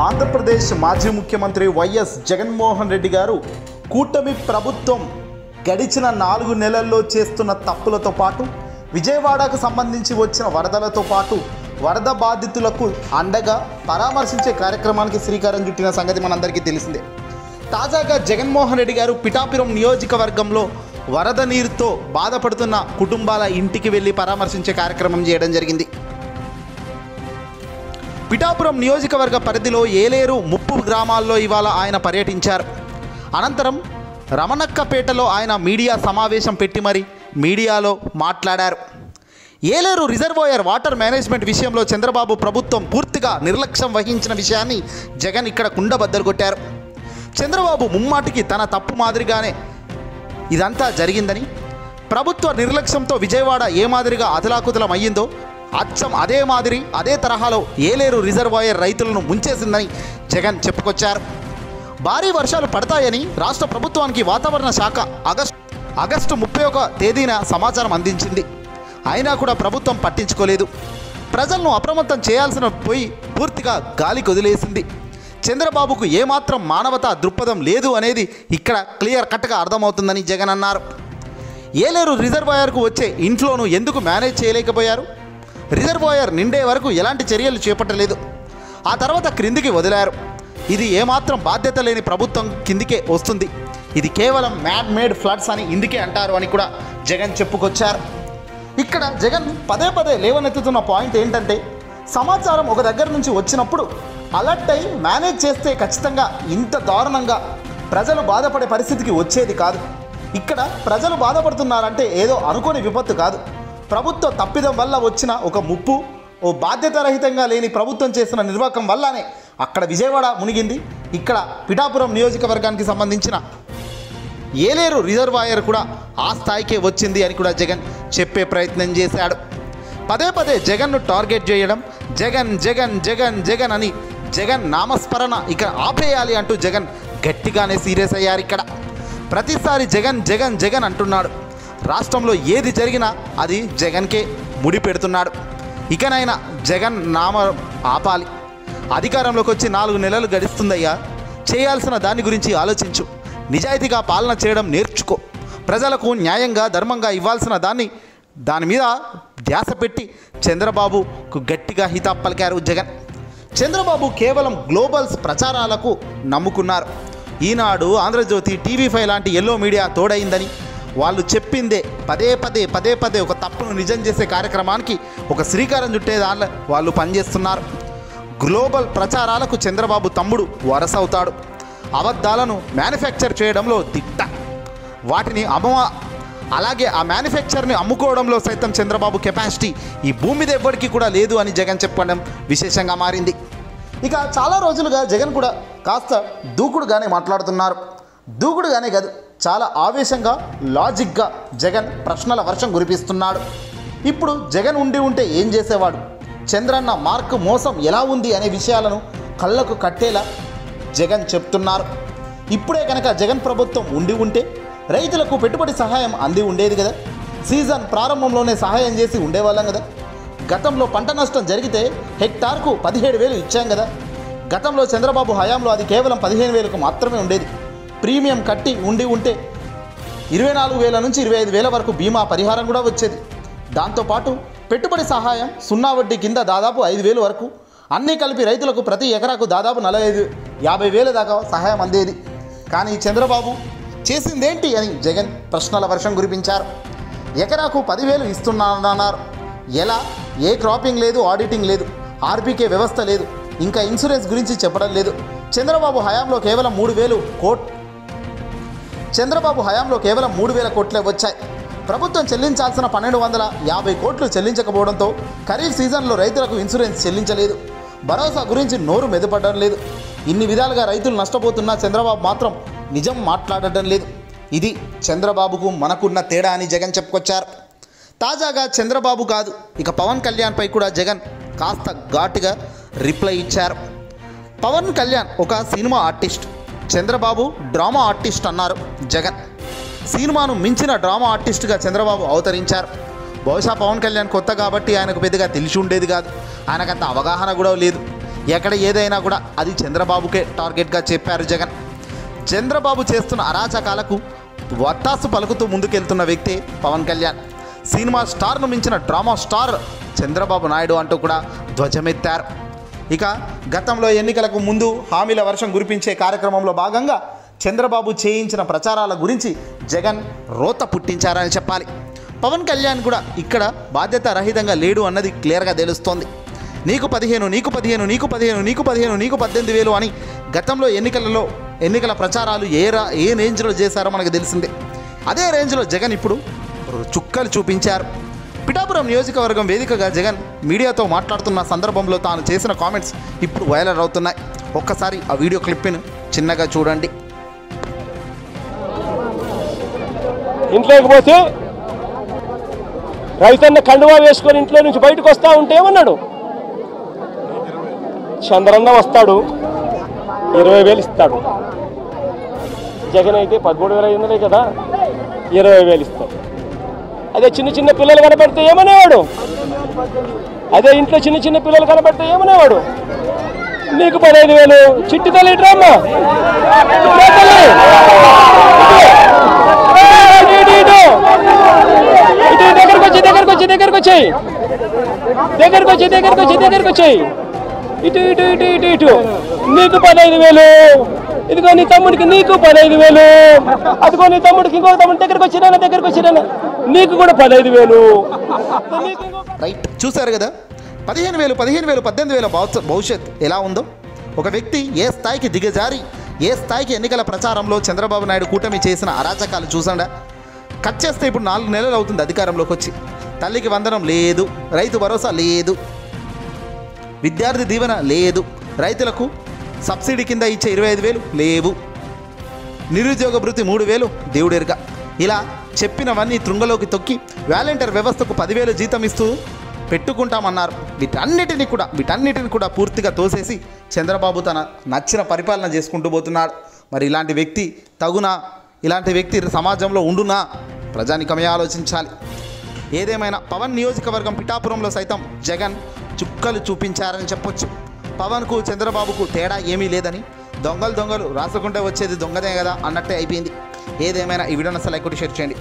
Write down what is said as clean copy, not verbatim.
ఆంధ్రప్రదేశ్ మాజీ ముఖ్యమంత్రి వైఎస్ జగన్మోహన్ రెడ్డి గారు కూటమి ప్రభుత్వం గడిచిన 4 నెలల్లో చేస్తున్న తప్పులతో పాటు విజయవాడకు సంబంధించి వచ్చిన వరదలతో పాటు వరద బాధితులకు అండగా పరామర్శించే కార్యక్రమానికి శ్రీకారం చుట్టిన సంగతి మనందరికీ తెలిసిందే. తాజాగా జగన్మోహన్ రెడ్డి గారు పిఠాపురం నియోజకవర్గంలో వరద నీరుతో బాధపడుతున్న కుటుంబాల ఇంటికి వెళ్ళి పరామర్శించే కార్యక్రమం చేయడం జరిగింది. పిఠాపురం నియోజకవర్గ పరిధిలో ఏలేరు ముప్పు గ్రామాల్లో ఇవాళ ఆయన పర్యటించారు. అనంతరం రమణక్కపేటలో ఆయన మీడియా సమావేశం పెట్టి మరి మీడియాలో మాట్లాడారు. ఏలేరు రిజర్వాయర్ వాటర్ మేనేజ్మెంట్ విషయంలో చంద్రబాబు ప్రభుత్వం పూర్తిగా నిర్లక్ష్యం వహించిన విషయాన్ని జగన్ ఇక్కడ కుండబద్దలు కొట్టారు. చంద్రబాబు ముమ్మాటికి తన తప్పు మాదిరిగానే ఇదంతా జరిగిందని, ప్రభుత్వ నిర్లక్ష్యంతో విజయవాడ ఏ మాదిరిగా అతలాకుతలం అయ్యిందో అచ్చం అదే తరహాలో ఏలేరు రిజర్వాయర్ రైతులను ముంచేసిందని జగన్ చెప్పుకొచ్చారు. భారీ వర్షాలు పడతాయని రాష్ట్ర ప్రభుత్వానికి వాతావరణ శాఖ ఆగస్టు 31 తేదీన సమాచారం అందించింది. అయినా కూడా ప్రభుత్వం పట్టించుకోలేదు. ప్రజలను అప్రమత్తం చేయాల్సిన పోయి పూర్తిగా గాలికి వదిలేసింది. చంద్రబాబుకు ఏమాత్రం మానవతా దృక్పథం లేదు అనేది ఇక్కడ క్లియర్ కట్గా అర్థమవుతుందని జగన్ అన్నారు. ఏలేరు రిజర్వాయర్కు వచ్చే ఇన్ఫ్లోను ఎందుకు మేనేజ్ చేయలేకపోయారు? రిజర్వాయర్ నిండే వరకు ఎలాంటి చర్యలు చేపట్టలేదు. ఆ తర్వాత క్రిందికి వదిలారు. ఇది ఏమాత్రం బాధ్యత లేని ప్రభుత్వం కిందికే వస్తుంది. ఇది కేవలం మ్యాన్ మేడ్ ఫ్లడ్స్ అని ఇందుకే అంటారు అని కూడా జగన్ చెప్పుకొచ్చారు. ఇక్కడ జగన్ పదే లేవనెత్తుతున్న పాయింట్ ఏంటంటే, సమాచారం ఒక దగ్గర నుంచి వచ్చినప్పుడు అలర్ట్ అయి మేనేజ్ చేస్తే ఖచ్చితంగా ఇంత దారుణంగా ప్రజలు బాధపడే పరిస్థితికి వచ్చేది కాదు. ఇక్కడ ప్రజలు బాధపడుతున్నారంటే ఏదో అనుకోని విపత్తు కాదు. ప్రభుత్వ తప్పిదం వల్ల వచ్చిన ఒక ముప్పు, ఓ బాధ్యతారహితంగా లేని ప్రభుత్వం చేసిన నిర్వాహకం వల్లనే అక్కడ విజయవాడ మునిగింది. ఇక్కడ పిఠాపురం నియోజకవర్గానికి సంబంధించిన ఏలేరు రిజర్వాయర్ కూడా ఆ స్థాయికే వచ్చింది అని కూడా జగన్ చెప్పే ప్రయత్నం చేశాడు. పదే జగన్ను టార్గెట్ చేయడం, జగన్ జగన్ జగన్ జగన్ అని జగన్ నామస్మరణ ఇక ఆపేయాలి అంటూ జగన్ గట్టిగానే సీరియస్ అయ్యారు. ఇక్కడ ప్రతిసారి జగన్ జగన్ జగన్ అంటున్నాడు. రాష్ట్రంలో ఏది జరిగినా అది జగన్కే ముడి పెడుతున్నాడు. ఇకనైనా జగన్ నామ ఆపాలి. అధికారంలోకి వచ్చి 4 నెలలు గడుస్తుందయ్యా. చేయాల్సిన దాని గురించి ఆలోచించు. నిజాయితీగా పాలన చేయడం నేర్చుకో. ప్రజలకు న్యాయంగా ధర్మంగా ఇవ్వాల్సిన దాని మీద ధ్యాస పెట్టి చంద్రబాబుకు గట్టిగా హితాబ్ పలికారు జగన్. చంద్రబాబు కేవలం గ్లోబల్స్ ప్రచారాలకు నమ్ముకున్నారు. ఈనాడు, ఆంధ్రజ్యోతి, TV5 లాంటి ఎల్లో మీడియా తోడైందని వాళ్ళు చెప్పిందే పదే ఒక తప్పును నిజం చేసే కార్యక్రమానికి ఒక శ్రీకారం చుట్టే దానిలో వాళ్ళు పనిచేస్తున్నారు. గ్లోబల్ ప్రచారాలకు చంద్రబాబు తమ్ముడు వరసవుతాడు. అబద్ధాలను మ్యానుఫ్యాక్చర్ చేయడంలో దిట్ట. వాటిని అలాగే ఆ మ్యానుఫ్యాక్చర్ని అమ్ముకోవడంలో సైతం చంద్రబాబు కెపాసిటీ ఈ భూమి మీద ఎవ్వడికి కూడా లేదు అని జగన్ చెప్పడం విశేషంగా మారింది. ఇక చాలా రోజులుగా జగన్ కూడా కాస్త దూకుడుగానే మాట్లాడుతున్నారు. దూకుడుగానే కాదు, చాలా ఆవేశంగా లాజిక్గా జగన్ ప్రశ్నల వర్షం కురిపిస్తున్నాడు. ఇప్పుడు జగన్ ఉంటే ఏం చేసేవాడు? చంద్రన్న మార్క్ మోసం ఎలా ఉంది అనే విషయాలను కళ్ళకు కట్టేలా జగన్ చెప్తున్నారు. ఇప్పుడే కనుక జగన్ ప్రభుత్వం ఉంటే రైతులకు పెట్టుబడి సహాయం అంది ఉండేది కదా. సీజన్ ప్రారంభంలోనే సహాయం చేసి ఉండేవాళ్ళం కదా. గతంలో పంట నష్టం జరిగితే హెక్టార్కు 17,000 ఇచ్చాం కదా. గతంలో చంద్రబాబు హయాంలో అది కేవలం 15,000కు మాత్రమే ఉండేది. ప్రీమియం కట్టి ఉంటే 24,000 నుంచి 25,000 వరకు బీమా పరిహారం కూడా వచ్చేది. దాంతోపాటు పెట్టుబడి సహాయం 0 వడ్డీ కింద దాదాపు 5,000 వరకు, అన్నీ కలిపి రైతులకు ప్రతి ఎకరాకు దాదాపు 50,000 దాకా సహాయం అందేది. కానీ చంద్రబాబు చేసిందేంటి అని జగన్ ప్రశ్నల వర్షం కురిపించారు. ఎకరాకు 10,000 ఇస్తున్నానన్నారు. ఎలా? ఏ క్రాపింగ్ లేదు, ఆడిటింగ్ లేదు, ఆర్బీకే వ్యవస్థ లేదు, ఇంకా ఇన్సూరెన్స్ గురించి చెప్పడం లేదు. చంద్రబాబు హయాంలో కేవలం 3,000 కోట్లే వచ్చాయి. ప్రభుత్వం చెల్లించాల్సిన 1,250 కోట్లు చెల్లించకపోవడంతో ఖరీఫ్ సీజన్లో రైతులకు ఇన్సూరెన్స్ చెల్లించలేదు. భరోసా గురించి నోరు మెదపడడం లేదు. ఇన్ని విధాలుగా రైతులు నష్టపోతున్నా చంద్రబాబు మాత్రం నిజం మాట్లాడటం లేదు. ఇది చంద్రబాబుకు మనకున్న తేడా అని జగన్ చెప్పుకొచ్చారు. తాజాగా చంద్రబాబు కాదు, ఇక పవన్ కళ్యాణ్పై కూడా జగన్ కాస్త ఘాటుగా రిప్లై ఇచ్చారు. పవన్ కళ్యాణ్ ఒక cinema artist, Chandrababu drama artist అన్నారు జగన్. సినిమాను మించిన డ్రామా ఆర్టిస్ట్గా చంద్రబాబు అవతరించారు. బహుశా పవన్ కళ్యాణ్ కొత్త కాబట్టి ఆయనకు పెద్దగా తెలిసి ఉండేది కాదు, ఆయనకంత అవగాహన కూడా లేదు. ఎక్కడ ఏదైనా కూడా అది చంద్రబాబుకే టార్గెట్గా చెప్పారు జగన్. చంద్రబాబు చేస్తున్న అరాచకాలకు వత్తాసు పలుకుతూ ముందుకెళ్తున్న వ్యక్తి పవన్ కళ్యాణ్. సినిమా స్టార్ను మించిన డ్రామా స్టార్ చంద్రబాబు నాయుడు అంటూ కూడా ధ్వజమెత్తారు. ఇక గతంలో ఎన్నికలకు ముందు హామీల వర్షం కురిపించే కార్యక్రమంలో భాగంగా చంద్రబాబు చేయించిన ప్రచారాల గురించి జగన్ రోత పుట్టించారని చెప్పాలి. పవన్ కళ్యాణ్ కూడా ఇక్కడ బాధ్యత రహితంగా లేడు అన్నది క్లియర్గా తెలుస్తోంది. నీకు 15, నీకు 15, నీకు 15, నీకు 15, నీకు 18,000 అని గతంలో ఎన్నికల ప్రచారాలు ఏ రేంజ్లో చేశారో మనకు తెలిసిందే. అదే రేంజ్లో జగన్ ఇప్పుడు చుక్కలు చూపించారు. పిఠాపురం నియోజకవర్గం వేదికగా జగన్ మీడియాతో మాట్లాడుతున్న సందర్భంలో తాను చేసిన కామెంట్స్ ఇప్పుడు వైరల్ అవుతున్నాయి. ఒక్కసారి ఆ వీడియో క్లిప్ని చిన్నగా చూడండి. ఇంట్లోకి పోతే రైతన్న కండువా వేసుకొని ఇంట్లో నుంచి బయటకు వస్తా ఉంటే ఏమన్నాడు, చంద్రన్న వస్తాడు 20,000 ఇస్తాడు. జగన్ అయితే 13,500 కదా, 20,000 ఇస్తాడు. అదే చిన్న చిన్న పిల్లలు కనబడితే ఏమనేవాడు, అదే ఇంట్లో చిన్న చిన్న పిల్లలు కనబడితే ఏమనేవాడు, నీకు 15,000 చిట్టి తల్లి డ్రామా దగ్గరకు వచ్చాయి ఇటు ఇటు ఇటు ఇటు ఇటు నీకు 15,000, ఇదిగో నీ తమ్ముడికి నీకు 15,000, అదిగో నీ తమ్ముడికి ఇంకో తమ్ముడి దగ్గరకు వచ్చిరానా నీకు కూడా 15,000. రైట్, చూసారు కదా 15,000, 18,000 భవిష్యత్ ఎలా ఉందో. ఒక వ్యక్తి ఏ స్థాయికి దిగజారి ఏ స్థాయికి ఎన్నికల ప్రచారంలో చంద్రబాబు నాయుడు కూటమి చేసిన అరాచకాలు చూసాడా. కట్ చేస్తే ఇప్పుడు 4 నెలలు అవుతుంది అధికారంలోకి వచ్చి. తల్లికి వందనం లేదు, రైతు భరోసా లేదు, విద్యార్థి దీవెన లేదు, రైతులకు సబ్సిడీ కింద ఇచ్చే 25,000 లేవు, నిరుద్యోగ భృతి 3,000 దేవుడెరుగా. ఇలా చెప్పినవన్నీ త్రుంగలోకి తొక్కి వాలంటీర్ వ్యవస్థకు 10,000 జీతం ఇస్తూ పెట్టుకుంటామన్నారు. వీటన్నిటిని కూడా పూర్తిగా తోసేసి చంద్రబాబు తన నచ్చిన పరిపాలన చేసుకుంటూ పోతున్నాడు. మరి ఇలాంటి వ్యక్తి తగునా, ఇలాంటి వ్యక్తి సమాజంలో ఉండునా, ప్రజానికమే ఆలోచించాలి. ఏదేమైనా పవన్ నియోజకవర్గం పిఠాపురంలో సైతం జగన్ చుక్కలు చూపించారని చెప్పొచ్చు. పవన్కు చంద్రబాబుకు తేడా ఏమీ లేదని, దొంగలు రాసుకుంటే వచ్చేది దొంగదే కదా అన్నట్టే అయిపోయింది. ఏదేమైనా ఈ వీడియోని అసలు లైక్ కొట్టి షేర్ చేయండి.